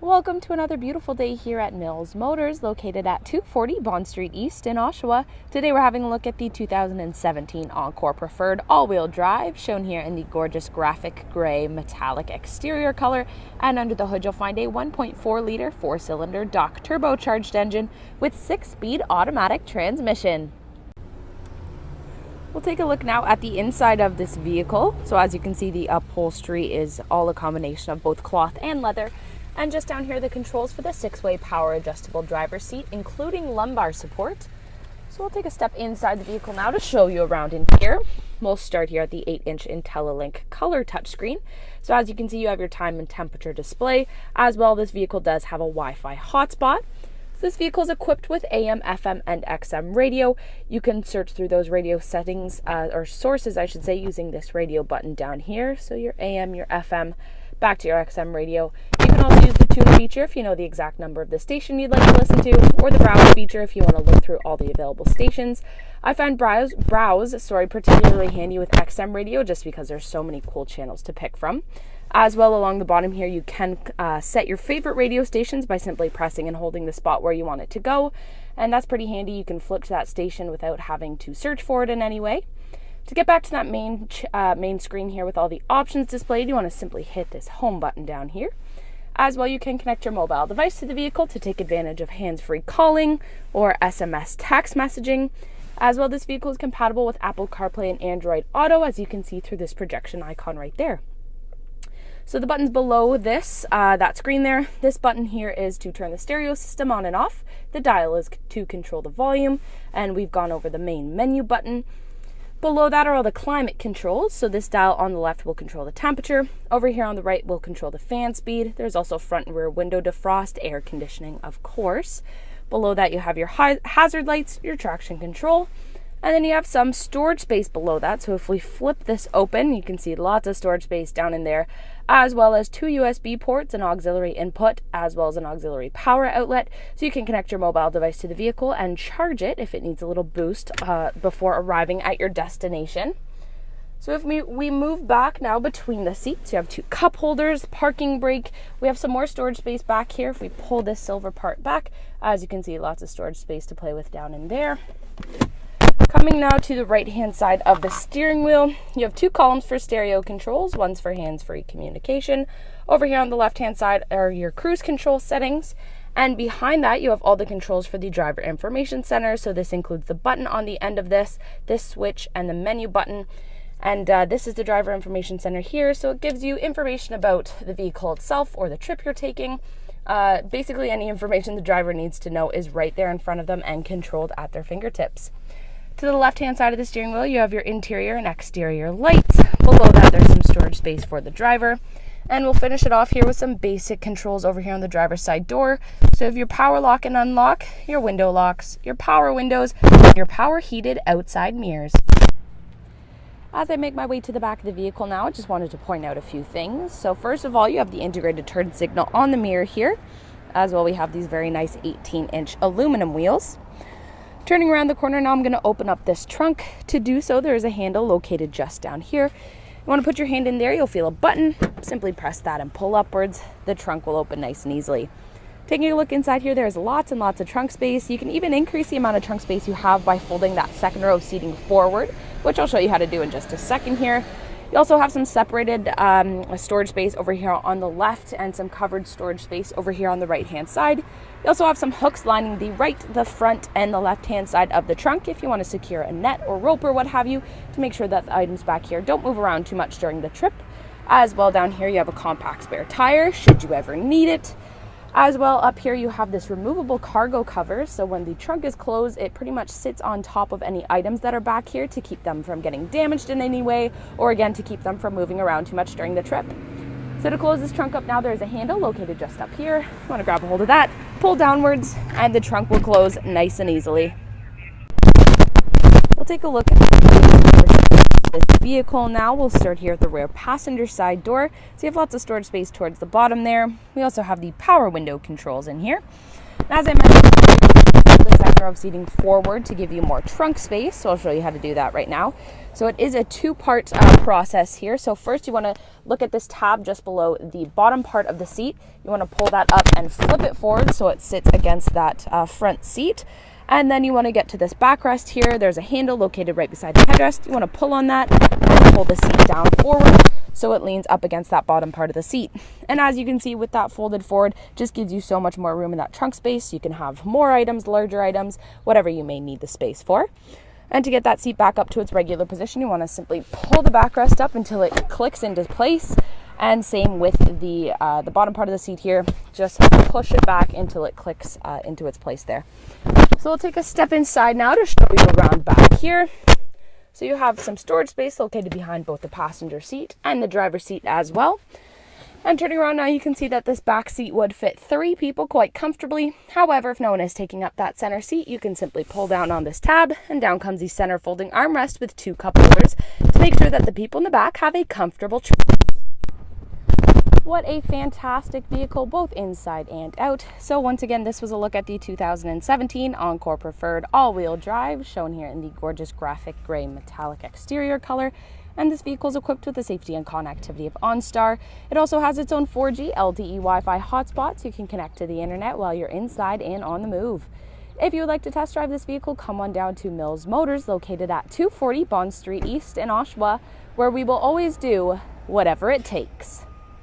Welcome to another beautiful day here at Mills Motors, located at 240 Bond Street East in Oshawa. Today we're having a look at the 2017 Encore Preferred all-wheel drive, shown here in the gorgeous graphic gray metallic exterior color. And under the hood you'll find a 1.4-liter four-cylinder Dock turbocharged engine with 6-speed automatic transmission. We'll take a look now at the inside of this vehicle. So as you can see, the upholstery is all a combination of both cloth and leather. And just down here, the controls for the 6-way power adjustable driver's seat, including lumbar support. So we'll take a step inside the vehicle now to show you around in here. We'll start here at the 8-inch IntelliLink color touchscreen. So as you can see, you have your time and temperature display. As well, this vehicle does have a Wi-Fi hotspot. This vehicle is equipped with AM, FM, and XM radio. You can search through those radio settings, or sources, I should say, using this radio button down here. So your AM, your FM, back to your XM radio. You can also use the tune feature if you know the exact number of the station you'd like to listen to, or the browse feature if you want to look through all the available stations. I find browse particularly handy with XM radio just because there's so many cool channels to pick from. As well, along the bottom here, you can set your favorite radio stations by simply pressing and holding the spot where you want it to go. And that's pretty handy. You can flip to that station without having to search for it in any way. To get back to that main screen here with all the options displayed, you want to simply hit this home button down here. As well, you can connect your mobile device to the vehicle to take advantage of hands-free calling or SMS text messaging. As well, this vehicle is compatible with Apple CarPlay and Android Auto, as you can see through this projection icon right there. So the buttons below this, that screen there, this button here is to turn the stereo system on and off. The dial is to control the volume, and we've gone over the main menu button. Below that are all the climate controls. So this dial on the left will control the temperature. Over here on the right will control the fan speed. There's also front and rear window defrost, air conditioning, of course. Below that you have your hazard lights, your traction control. And then you have some storage space below that. So if we flip this open, you can see lots of storage space down in there, as well as 2 USB ports, an auxiliary input, as well as an auxiliary power outlet. So you can connect your mobile device to the vehicle and charge it if it needs a little boost before arriving at your destination. So if we move back now between the seats, you have 2 cup holders, parking brake. We have some more storage space back here. If we pull this silver part back, as you can see, lots of storage space to play with down in there. Coming now to the right-hand side of the steering wheel, you have 2 columns for stereo controls. One's for hands-free communication. Over here on the left-hand side are your cruise control settings. And behind that, you have all the controls for the driver information center. So this includes the button on the end of this switch, and the menu button. And this is the driver information center here. So it gives you information about the vehicle itself or the trip you're taking. Basically, any information the driver needs to know is right there in front of them and controlled at their fingertips. To the left-hand side of the steering wheel, you have your interior and exterior lights. Below that, there's some storage space for the driver. And we'll finish it off here with some basic controls over here on the driver's side door. So you have your power lock and unlock, your window locks, your power windows, and your power heated outside mirrors. As I make my way to the back of the vehicle now, I just wanted to point out a few things. So first of all, you have the integrated turn signal on the mirror here. As well, we have these very nice 18-inch aluminum wheels. Turning around the corner now, I'm going to open up this trunk. To do so, there is a handle located just down here. You want to put your hand in there, you'll feel a button. Simply press that and pull upwards. The trunk will open nice and easily. Taking a look inside here, there's lots and lots of trunk space. You can even increase the amount of trunk space you have by folding that second row of seating forward, which I'll show you how to do in just a second here. You also have some separated storage space over here on the left and some covered storage space over here on the right-hand side. You also have some hooks lining the right, the front, and the left-hand side of the trunk if you want to secure a net or rope or what have you to make sure that the items back here don't move around too much during the trip. As well, down here you have a compact spare tire should you ever need it. As well, up here you have this removable cargo cover, so when the trunk is closed, it pretty much sits on top of any items that are back here to keep them from getting damaged in any way, or again, to keep them from moving around too much during the trip. So to close this trunk up now, there's a handle located just up here. You want to grab a hold of that, pull downwards, and the trunk will close nice and easily. We'll take a look at this vehicle now. We'll start here at the rear passenger side door. So you have lots of storage space towards the bottom there. We also have the power window controls in here. And as I mentioned, the center of seating forward to give you more trunk space. So I'll show you how to do that right now. So it is a two-part process here. So first you want to look at this tab just below the bottom part of the seat. You want to pull that up and flip it forward so it sits against that front seat. And then you want to get to this backrest here. There's a handle located right beside the headrest. You want to pull on that and pull the seat down forward so it leans up against that bottom part of the seat. And as you can see with that folded forward, just gives you so much more room in that trunk space. You can have more items, larger items, whatever you may need the space for. And to get that seat back up to its regular position, you want to simply pull the backrest up until it clicks into place. And same with the bottom part of the seat here, just push it back until it clicks into its place there. So we'll take a step inside now to show you around back here. So you have some storage space located behind both the passenger seat and the driver's seat as well. And turning around now, you can see that this back seat would fit 3 people quite comfortably. However, if no one is taking up that center seat, you can simply pull down on this tab and down comes the center folding armrest with 2 cup holders to make sure that the people in the back have a comfortable trip. What a fantastic vehicle, both inside and out. So once again, this was a look at the 2017 Encore Preferred all-wheel drive, shown here in the gorgeous graphic gray metallic exterior color. And this vehicle is equipped with the safety and connectivity of OnStar. It also has its own 4G LTE Wi-Fi hotspot, so you can connect to the internet while you're inside and on the move. If you would like to test drive this vehicle, come on down to Mills Motors, located at 240 Bond Street East in Oshawa, where we will always do whatever it takes.